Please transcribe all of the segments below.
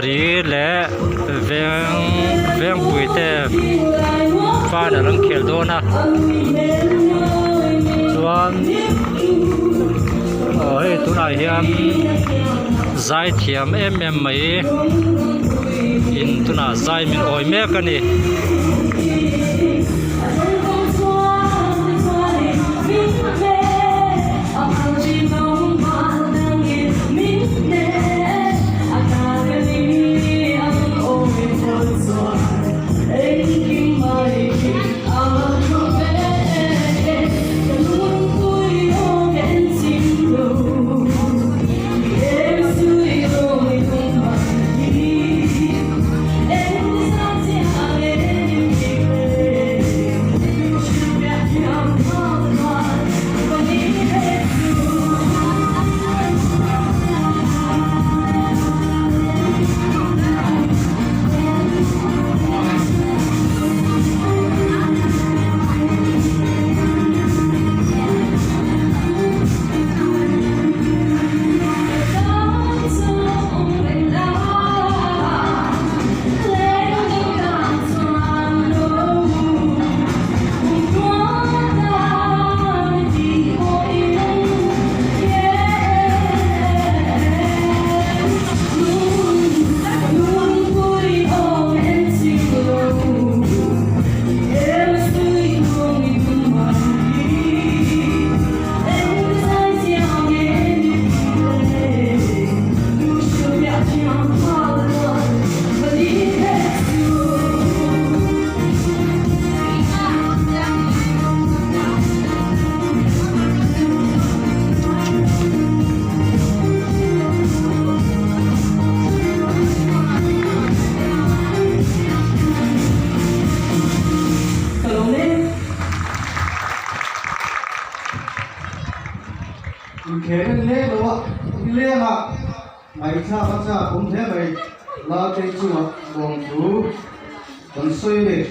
ri le veng pui te fa na rang khel do na chuan oi tunai hian zai thiam em mai in tuna zai min oi mek ani cũng thế vậy là cái chú học bổng chú còn suy đi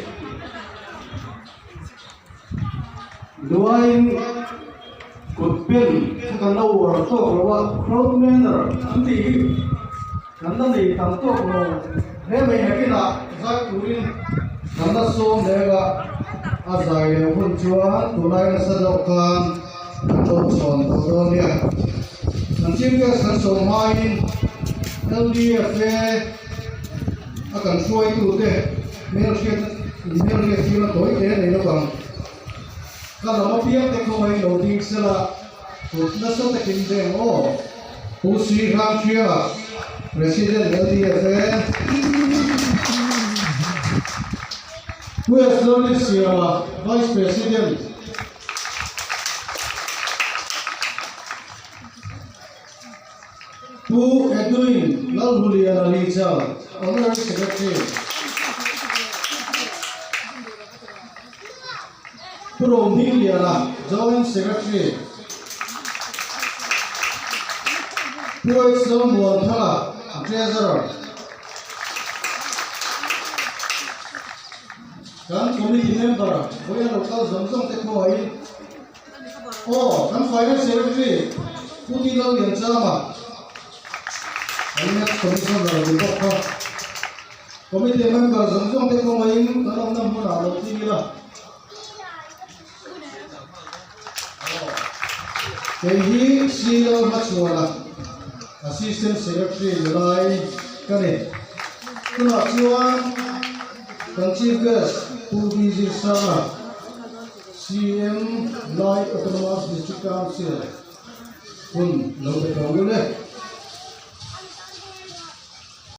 đuôi cột pin cái lâu ở tổ là crowd manner anh thì anh ta thì thằng tổ là thế vậy hay cái nào ra tụi anh ta xuống để là dài hơn chúa tụi này là sao đâu can đâu chọn đâu đó nè thằng chim cái sản xuất mai LDC akan suai tu deh, membership kita toy deh ni loh. Kalau mau biar teknologi loading sela, nasa tekin deh oh, Pusi Ramcia, Presiden LDC, West Indonesia, Vice President. Bu Edwin Lalhulia Liza, Honorary Secretary. Bu Miliana, Joint Secretary. Bu Islam Muantala, Treasurer. Dan Committee Member, Boya Local Zamzam Teknoai. Oh, dan Finance Secretary, Putilal Yansama. Ini komisioner di bawah komite member Zamzam Teknoai dalam 6 bulan lebih lah. Jadi CEO Matswala, Assistant Secretary ZAI kani, kuna CHUAN, dan Chief Guest Pulvizir Sama, CEM Light Autonomous District Council, pun lalu bertanggung deh.